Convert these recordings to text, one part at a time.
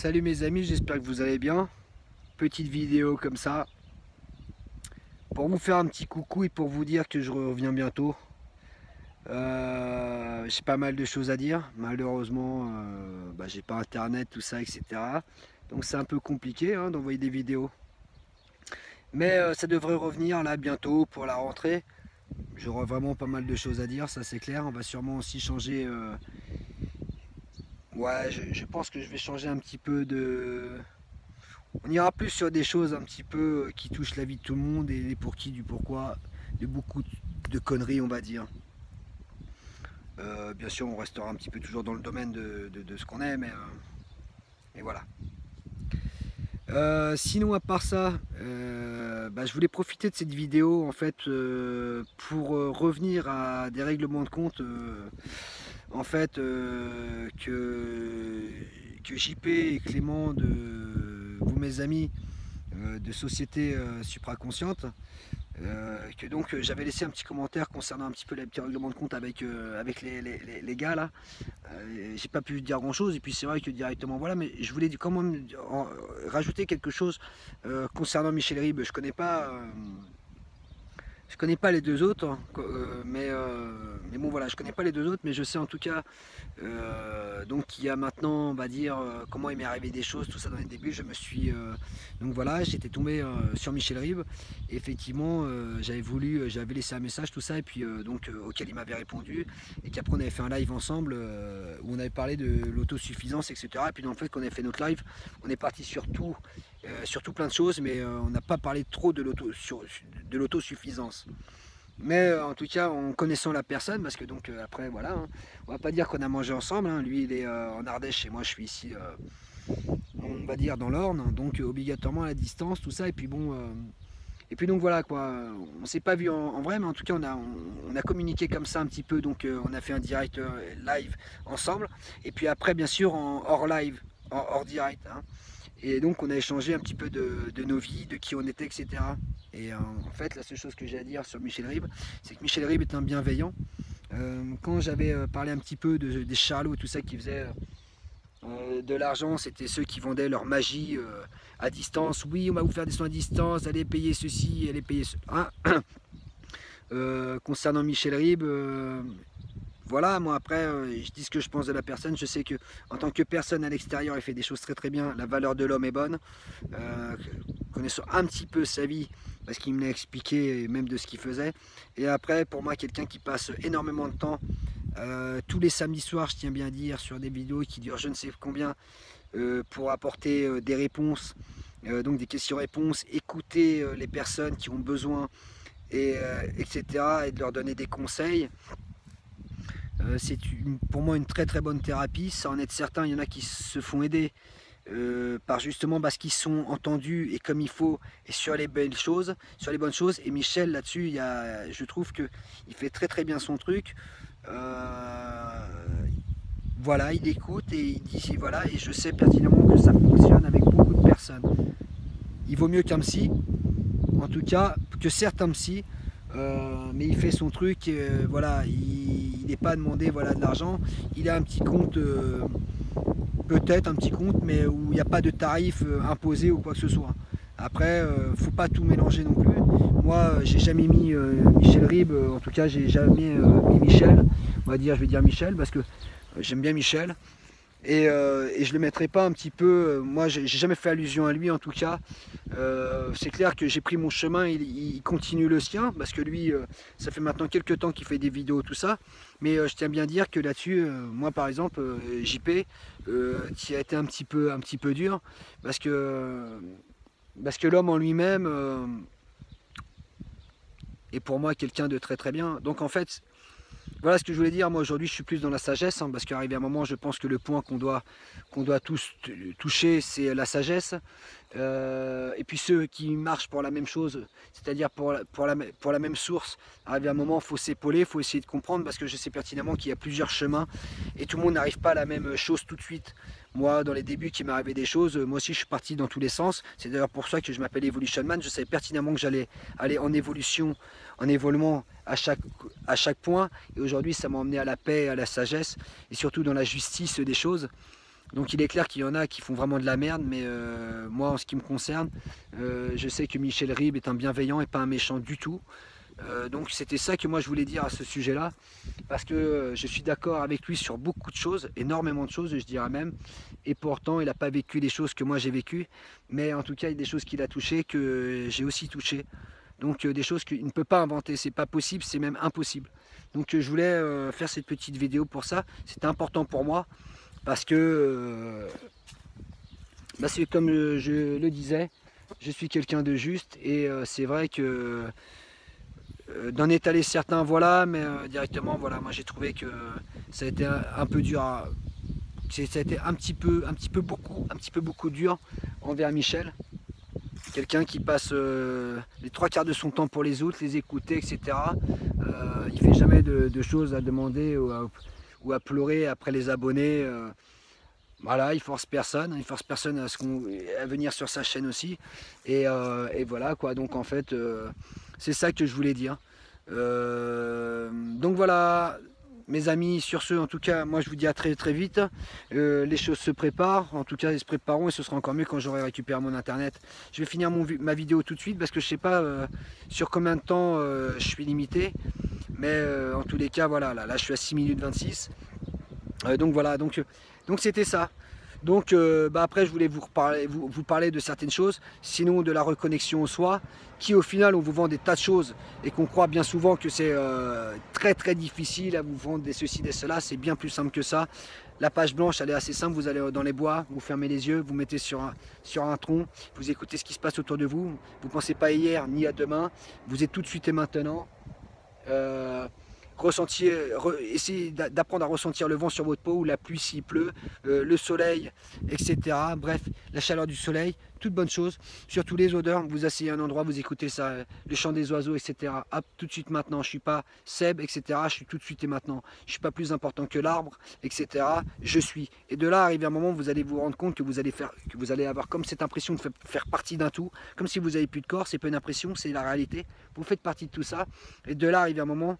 Salut mes amis, j'espère que vous allez bien. Petite vidéo comme ça, pour vous faire un petit coucou et pour vous dire que je reviens bientôt. J'ai pas mal de choses à dire, malheureusement j'ai pas internet, tout ça, etc. Donc c'est un peu compliqué hein, d'envoyer des vidéos. Mais ça devrait revenir là bientôt pour la rentrée. J'aurai vraiment pas mal de choses à dire, ça c'est clair. On va sûrement aussi changer. Ouais, je pense que je vais changer un petit peu de. On ira plus sur des choses un petit peu qui touchent la vie de tout le monde et les pour qui, du pourquoi, de beaucoup de conneries, on va dire. Bien sûr, on restera un petit peu toujours dans le domaine de ce qu'on est, mais voilà. Sinon, à part ça, je voulais profiter de cette vidéo en fait pour revenir à des règlements de compte en fait que JP et Clément de vous mes amis de société supraconsciente. Que donc j'avais laissé un petit commentaire concernant un petit peu les petits règlements de compte avec les gars là. J'ai pas pu dire grand chose et puis c'est vrai que directement voilà, mais je voulais quand même rajouter quelque chose concernant Michel Ribes. Je connais pas les deux autres, hein, mais bon voilà, je connais pas les deux autres, mais je sais en tout cas donc il y a maintenant, on va dire, comment il m'est arrivé des choses, tout ça dans les débuts. Donc voilà, j'étais tombé sur Michel Ribes. Et effectivement, j'avais laissé un message, tout ça, et puis auquel il m'avait répondu, et qu'après on avait fait un live ensemble où on avait parlé de l'autosuffisance, etc. Et puis dans le fait qu'on avait fait notre live, on est parti sur tout plein de choses, mais on n'a pas parlé trop de l'autosuffisance. Mais en tout cas, en connaissant la personne, parce que donc après voilà, hein, on va pas dire qu'on a mangé ensemble, hein. Lui il est en Ardèche et moi je suis ici, on va dire dans l'Orne, donc obligatoirement à la distance, tout ça. Et puis bon, et puis donc voilà quoi, on s'est pas vu en vrai, mais en tout cas on a communiqué comme ça un petit peu, donc on a fait un direct live ensemble. Et puis après bien sûr en hors live, hors direct, hein. Et donc on a échangé un petit peu de nos vies, de qui on était, etc. Et en fait, la seule chose que j'ai à dire sur Michel Ribes, c'est que Michel Ribes est un bienveillant. Quand j'avais parlé un petit peu des charlots et tout ça qui faisaient de l'argent, c'était ceux qui vendaient leur magie à distance. Oui, on va vous faire des soins à distance, allez payer ceci, allez payer ce. Hein. Concernant Michel Ribes, voilà, moi après, je dis ce que je pense de la personne. Je sais que en tant que personne à l'extérieur, il fait des choses très très bien. La valeur de l'homme est bonne. Euh, Connaissant un petit peu sa vie, parce qu'il me l'a expliqué, même de ce qu'il faisait. Et après, pour moi, quelqu'un qui passe énormément de temps, tous les samedis soirs, je tiens bien à dire, sur des vidéos qui durent je ne sais combien, pour apporter des réponses, donc des questions-réponses, écouter les personnes qui ont besoin, etc., et de leur donner des conseils. C'est pour moi une très très bonne thérapie. Ça en est certain, il y en a qui se font aider par justement parce qu'ils sont entendus et comme il faut et sur les belles choses, sur les bonnes choses. Et Michel là-dessus, je trouve que il fait très très bien son truc. Euh, voilà, il écoute et il dit voilà, et je sais pertinemment que ça fonctionne avec beaucoup de personnes. Il vaut mieux qu'un psy, en tout cas que certains psy. Mais il fait son truc, voilà, il n'est pas demandé voilà, de l'argent. Il a un petit compte, peut-être un petit compte, mais où il n'y a pas de tarif imposé ou quoi que ce soit. Après, faut pas tout mélanger non plus. Moi, j'ai jamais mis Michel Ribes, en tout cas, j'ai jamais mis Michel. On va dire, je vais dire Michel parce que j'aime bien Michel. Et je le mettrai pas un petit peu. Moi, j'ai jamais fait allusion à lui en tout cas. C'est clair que j'ai pris mon chemin, il continue le sien parce que lui, ça fait maintenant quelques temps qu'il fait des vidéos, tout ça. Mais je tiens bien à dire que là-dessus, moi par exemple, JP, qui a été un petit peu dur parce que l'homme en lui-même est pour moi quelqu'un de très très bien. Donc en fait, voilà ce que je voulais dire. Moi aujourd'hui, je suis plus dans la sagesse, hein, parce qu'arrivé à un moment, je pense que le point qu'on doit tous toucher, c'est la sagesse. Et puis ceux qui marchent pour la même chose, c'est-à-dire pour la même source, arrivé à un moment, il faut s'épauler, il faut essayer de comprendre, parce que je sais pertinemment qu'il y a plusieurs chemins et tout le monde n'arrive pas à la même chose tout de suite. Moi, dans les débuts, qui m'est arrivé des choses, moi aussi je suis parti dans tous les sens. C'est d'ailleurs pour ça que je m'appelle Evolution Man. Je savais pertinemment que j'allais aller en évolution, en évoluant à chaque point. Et aujourd'hui, ça m'a emmené à la paix, à la sagesse et surtout dans la justice des choses. Donc il est clair qu'il y en a qui font vraiment de la merde, mais moi en ce qui me concerne, je sais que Michel Ribes est un bienveillant et pas un méchant du tout. Donc c'était ça que moi je voulais dire à ce sujet-là, parce que je suis d'accord avec lui sur beaucoup de choses, énormément de choses je dirais même, et pourtant il n'a pas vécu les choses que moi j'ai vécues, mais en tout cas il y a des choses qu'il a touchées que j'ai aussi touchées. Donc des choses qu'il ne peut pas inventer, c'est pas possible, c'est même impossible. Donc je voulais faire cette petite vidéo pour ça, c'était important pour moi, parce que c'est comme je le disais, je suis quelqu'un de juste, et c'est vrai que d'en étaler certains, voilà, mais directement, voilà, moi j'ai trouvé que ça a été un peu dur, ça a été un petit peu beaucoup dur envers Michel, quelqu'un qui passe les trois quarts de son temps pour les autres, les écouter, etc. Il fait jamais de choses à demander ou à pleurer après les abonnés. Voilà, il force personne à venir sur sa chaîne aussi. Et voilà quoi, donc en fait, c'est ça que je voulais dire. Donc voilà, mes amis, sur ce, en tout cas, moi je vous dis à très très vite. Les choses se préparent, en tout cas, elles se prépareront et ce sera encore mieux quand j'aurai récupéré mon internet. Je vais finir ma vidéo tout de suite parce que je sais pas sur combien de temps je suis limité. Mais en tous les cas, voilà, là je suis à 6 minutes 26. Donc voilà, donc c'était ça. Donc après je voulais vous parler de certaines choses, sinon de la reconnexion au soi, qui au final on vous vend des tas de choses et qu'on croit bien souvent que c'est très très difficile à vous vendre des ceci, des cela, c'est bien plus simple que ça. La page blanche elle est assez simple, vous allez dans les bois, vous fermez les yeux, vous mettez sur un tronc, vous écoutez ce qui se passe autour de vous, vous ne pensez pas hier ni à demain, vous êtes tout de suite et maintenant. Essayez d'apprendre à ressentir le vent sur votre peau ou la pluie s'il pleut, le soleil, etc. Bref, la chaleur du soleil, toutes bonnes choses. Surtout les odeurs, vous asseyez à un endroit, vous écoutez ça, le chant des oiseaux, etc. Hop, tout de suite maintenant, je ne suis pas Seb, etc. Je suis tout de suite et maintenant. Je ne suis pas plus important que l'arbre, etc. Je suis. Et de là, arrive un moment où vous allez vous rendre compte que vous allez avoir comme cette impression de faire partie d'un tout, comme si vous n'avez plus de corps, c'est pas une impression, c'est la réalité. Vous faites partie de tout ça. Et de là, arrive un moment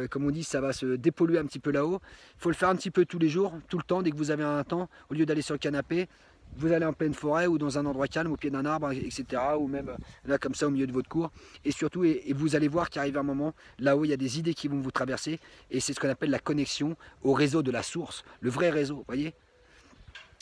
comme on dit, ça va se dépolluer un petit peu là-haut. Il faut le faire un petit peu tous les jours, tout le temps, dès que vous avez un temps, au lieu d'aller sur le canapé, vous allez en pleine forêt ou dans un endroit calme, au pied d'un arbre, etc. Ou même là, comme ça, au milieu de votre cour. Et surtout, et vous allez voir qu'arrive un moment, là-haut, il y a des idées qui vont vous traverser. Et c'est ce qu'on appelle la connexion au réseau de la source, le vrai réseau, vous voyez.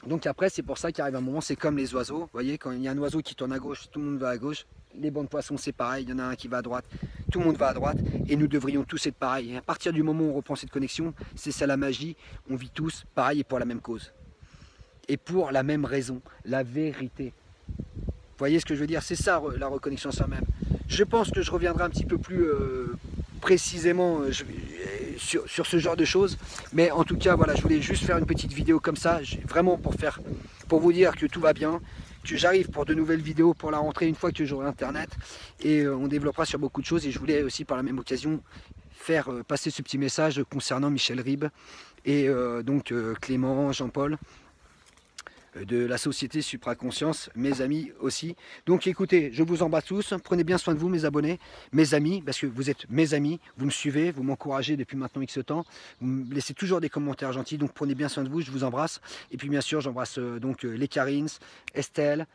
Donc après, c'est pour ça qu'arrive un moment, c'est comme les oiseaux. Vous voyez, quand il y a un oiseau qui tourne à gauche, tout le monde va à gauche. Les bancs de poissons, c'est pareil. Il y en a un qui va à droite, tout le monde va à droite. Et nous devrions tous être pareils. Et à partir du moment où on reprend cette connexion, c'est ça la magie. On vit tous pareil et pour la même cause. Et pour la même raison, la vérité. Vous voyez ce que je veux dire? C'est ça la reconnexion à soi-même. Je pense que je reviendrai un petit peu plus précisément sur ce genre de choses. Mais en tout cas, voilà, je voulais juste faire une petite vidéo comme ça, vraiment pour vous dire que tout va bien, que j'arrive pour de nouvelles vidéos pour la rentrée une fois que j'aurai internet. Et on développera sur beaucoup de choses. Et je voulais aussi par la même occasion faire passer ce petit message concernant Michel Ribes et donc Clément, Jean-Paul, de la société Supraconscience, mes amis aussi. Donc écoutez, je vous embrasse tous, prenez bien soin de vous mes abonnés, mes amis, parce que vous êtes mes amis, vous me suivez, vous m'encouragez depuis maintenant X temps, vous me laissez toujours des commentaires gentils, donc prenez bien soin de vous, je vous embrasse. Et puis bien sûr, j'embrasse donc les Karins, Estelle,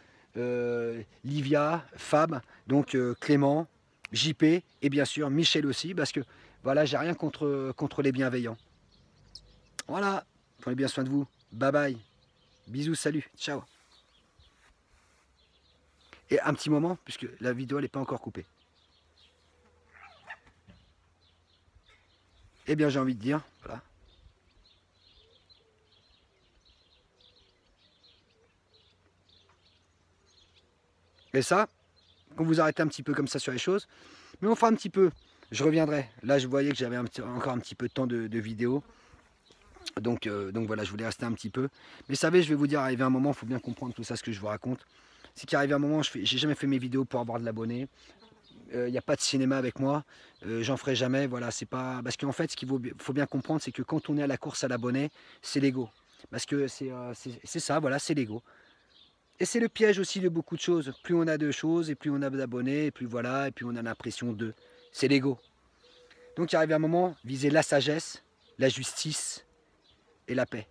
Livia, Fab, donc Clément, JP, et bien sûr Michel aussi, parce que voilà, j'ai rien contre les bienveillants. Voilà, prenez bien soin de vous, bye bye. Bisous, salut, ciao. Et un petit moment, puisque la vidéo n'est pas encore coupée. Eh bien, j'ai envie de dire, voilà. Et ça, quand vous arrêtez un petit peu comme ça sur les choses, mais on fera un petit peu, je reviendrai. Là, je voyais que j'avais encore un petit peu de temps de vidéo. Donc voilà, je voulais rester un petit peu. Mais vous savez, je vais vous dire, arrivé un moment, il faut bien comprendre tout ça, ce que je vous raconte. C'est qu'arrivé un moment, j'ai jamais fait mes vidéos pour avoir de l'abonné. Il n'y a pas de cinéma avec moi, j'en ferai jamais, voilà, c'est pas. Parce qu'en fait, ce qu'il faut bien comprendre, c'est que quand on est à la course à l'abonné, c'est l'ego. Parce que c'est ça, voilà, c'est l'ego. Et c'est le piège aussi de beaucoup de choses. Plus on a de choses, et plus on a d'abonnés, et plus voilà, et puis on a l'impression de. C'est l'ego. Donc il arrive un moment, viser la sagesse, la justice et la paix.